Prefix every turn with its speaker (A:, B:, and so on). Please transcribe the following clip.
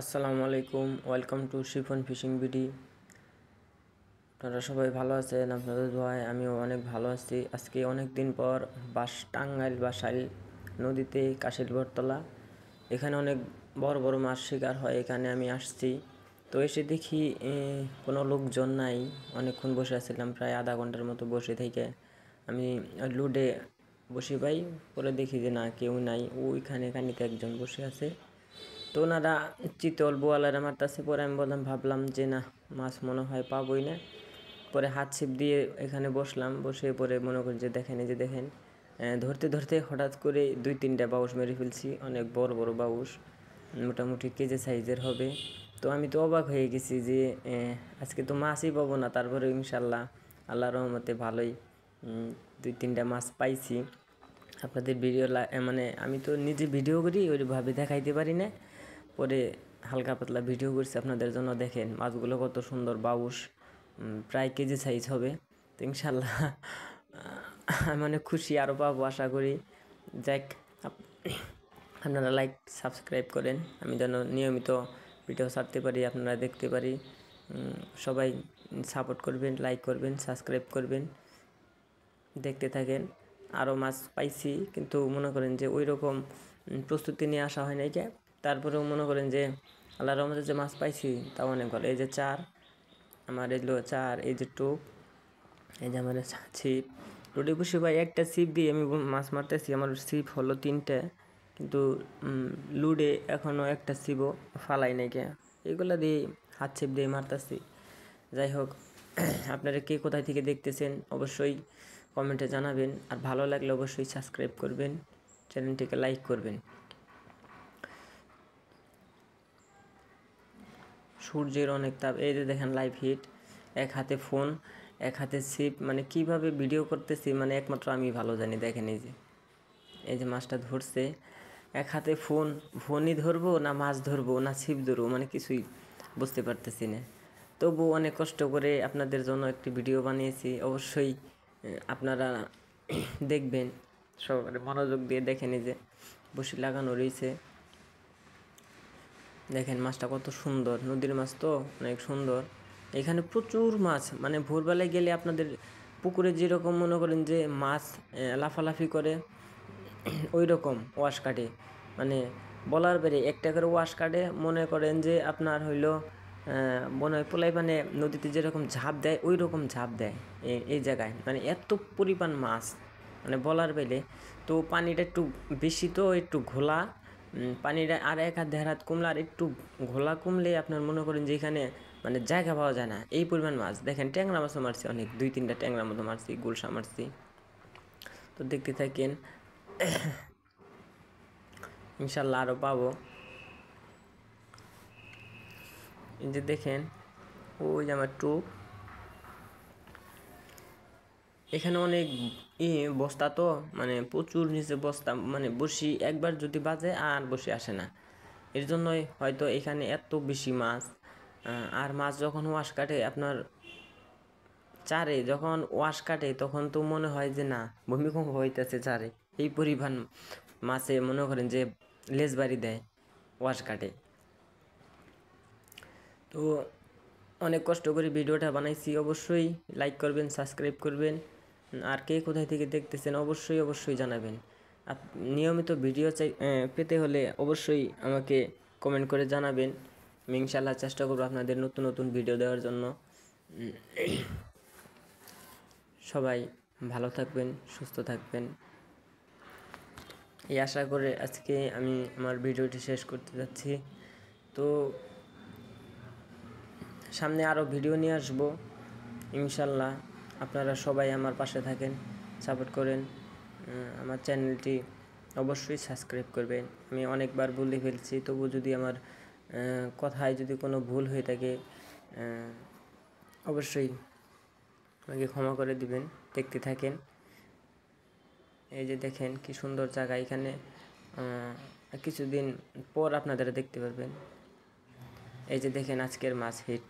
A: আসসালামু আলাইকুম, welcome to Shifon fishing BD. আপনারা সবাই ভালো আছেন? আপনাদের দোয়ায় আমিও অনেক ভালো আছি। আজকে অনেক দিন পর টাঙ্গাইল বাসাইল নদীতে কাশিলবরতলা এখানে অনেক বড় বড় মাছ শিকার হয়। এখানে আমি আসছি, তো এসে দেখি কোনো লোকজন নাই। অনেকক্ষণ বসে আছিলাম, প্রায় আধা ঘন্টার মতো বসে থেকে আমি লুডে বসে পাই। পরে দেখি যে না, কেউ নাই। ওইখানে কানিতে একজন বসে আছে। তো ওনারা চিতল বোয়ালেরা মারতেছে। পরে আমি ভাবলাম যে না, মাছ মনে হয় পাবোই না। পরে হাত ছিপ দিয়ে এখানে বসলাম, বসে পরে মনে করি যে দেখেন ধরতে ধরতে হঠাৎ করে 2-3টা বাউস মেরে ফেলছি। অনেক বড় বড় বাউস, মোটামুটি কেজি সাইজের হবে। তো আমি তো অবাক হয়ে গেছি যে আজকে তো মাছই পাবো না। তারপরে ইনশাল্লাহ আল্লাহর রহমতে ভালোই 2-3টা মাছ পাইছি। আপনাদের ভিডিও মানে আমি তো নিজে ভিডিও করি, ওইভাবে দেখাইতে পারি না। পরে হালকা পাতলা ভিডিও করছি আপনাদের জন্য। দেখেন মাছগুলো কত সুন্দর, বাউস প্রায় কেজি সাইজ হবে। তো ইনশাল্লাহ আমি অনেক খুশি, আরও পাবো আশা করি। যাক, আপনারা লাইক সাবস্ক্রাইব করেন, আমি যেন নিয়মিত ভিডিও ছাড়তে পারি, আপনারা দেখতে পারি। সবাই সাপোর্ট করবেন, লাইক করবেন, সাবস্ক্রাইব করবেন, দেখতে থাকেন। আরও মাছ পাইছি, কিন্তু মনে করেন যে ওই রকম প্রস্তুতি নিয়ে আসা হয় নাই। তারপরেও মনে করেন যে আল্লাহর রহমতে যে মাছ পাইছি তাও অনেক ভালো। এই যে চার, আমার এগুলো চার, এই যে টোপ, এই যে আমার ছিপ। রুডি বসে ভাই একটা ছিপ দিয়ে আমি মাছ মারতেছি, আমার ছিপ হলো 3টে, কিন্তু লুডে এখনও একটা ছিপও ফালাই নাই। এগুলো দিয়ে হাত ছিপ দিয়ে মারতেছি। যাই হোক, আপনারা কে কোথায় থেকে দেখতেছেন অবশ্যই কমেন্টে জানাবেন। আর ভালো লাগলে অবশ্যই সাবস্ক্রাইব করবেন, চ্যানেলটিকে লাইক করবেন। সূর্যের অনেক তাপ। এই যে দেখেন লাইভ হিট, এক হাতে ফোন, এক হাতে ছিপ। মানে কিভাবে ভিডিও করতেছি মানে একমাত্র আমি ভালো জানি। দেখেন এই যে মাছটা ধরছে, এক হাতে ফোনই ধরবো না মাছ ধরবো না ছিপ ধরবো, মানে কিছুই বুঝতে পারতেছি না। তবু অনেক কষ্ট করে আপনাদের জন্য একটি ভিডিও বানিয়েছি। অবশ্যই আপনারা দেখবেন, সবাই মনোযোগ দিয়ে দেখেন। এই যে বসি লাগানো রয়েছে, দেখেন মাছটা কত সুন্দর। নদীর মাছ তো অনেক সুন্দর। এখানে প্রচুর মাছ, মানে ভোরবেলায় গেলে আপনাদের পুকুরে যেরকম মনে করেন যে মাছ লাফালাফি করে, ওই রকম ওয়াশ কাটে। মানে বলার বাইরে একটা করে ওয়াশ কাটে। মনে করেন যে আপনার হইলো মনে হয় পোলাই, মানে নদীতে যেরকম ঝাঁপ দেয় ওই রকম ঝাঁপ দেয় এই জায়গায়। মানে এত পরিমাণ মাছ, মানে বলার বাইরে। তো পানিটা একটু বেশি, তো একটু ঘোলা পানিটা। আর এক হাত দেড় হাত কমলে, আর একটু ঘোলা কমলে আপনার মনে করেন যে এখানে মানে জায়গা পাওয়া যায় না, এই পরিমাণ মাছ। দেখেন ট্যাংরা মাছও মারছি অনেক, 2-3টা ট্যাংরা মতো মারছি, গুলশা মারছি। তো দেখতে থাকেন, ইনশাল্লাহ আরও পাবো। এই যে দেখেন, ওই যে আমার টোপ। এখানে অনেক বস্তা, তো মানে প্রচুর নিচে বস্তা, মানে বসি একবার যদি বাজে আর বসে আসে না। এর জন্যই হয়তো এখানে এত বেশি মাছ। আর মাছ যখন ওয়াশ কাটে আপনার চারে, যখন ওয়াশ কাটে তখন তো মনে হয় যে না, ভূমিকম্প হইতেছে চারে। এই পরিমাণ মাছে মনে করেন যে লেজ বাড়ি দেয় ওয়াশ কাটে। তো অনেক কষ্ট করে ভিডিওটা বানাইছি। অবশ্যই লাইক করবেন, সাবস্ক্রাইব করবেন। আর কে কোথায় থেকে দেখতেছেন অবশ্যই জানাবেন। নিয়মিত ভিডিও পেতে হলে অবশ্যই আমাকে কমেন্ট করে জানাবেন। আমি ইনশাল্লাহ চেষ্টা করবো আপনাদের নতুন নতুন ভিডিও দেওয়ার জন্য। সবাই ভালো থাকবেন, সুস্থ থাকবেন, এই আশা করে আজকে আমি আমার ভিডিওটি শেষ করতে যাচ্ছি। তো সামনে আরও ভিডিও নিয়ে আসবো ইনশাল্লাহ। আপনারা সবাই আমার পাশে থাকেন, সাপোর্ট করেন। আমার চ্যানেলটি অবশ্যই সাবস্ক্রাইব করবেন। আমি অনেকবার বলে ফেলছি, তবু যদি আমার কথায় যদি কোনো ভুল হয়ে থাকে অবশ্যই আমাকে ক্ষমা করে দিবেন। দেখতে থাকেন। এই যে দেখেন কি সুন্দর জায়গা। এখানে কিছুদিন পর আপনারা দেখতে পারবেন। এই যে দেখেন আজকের মাছ হিট।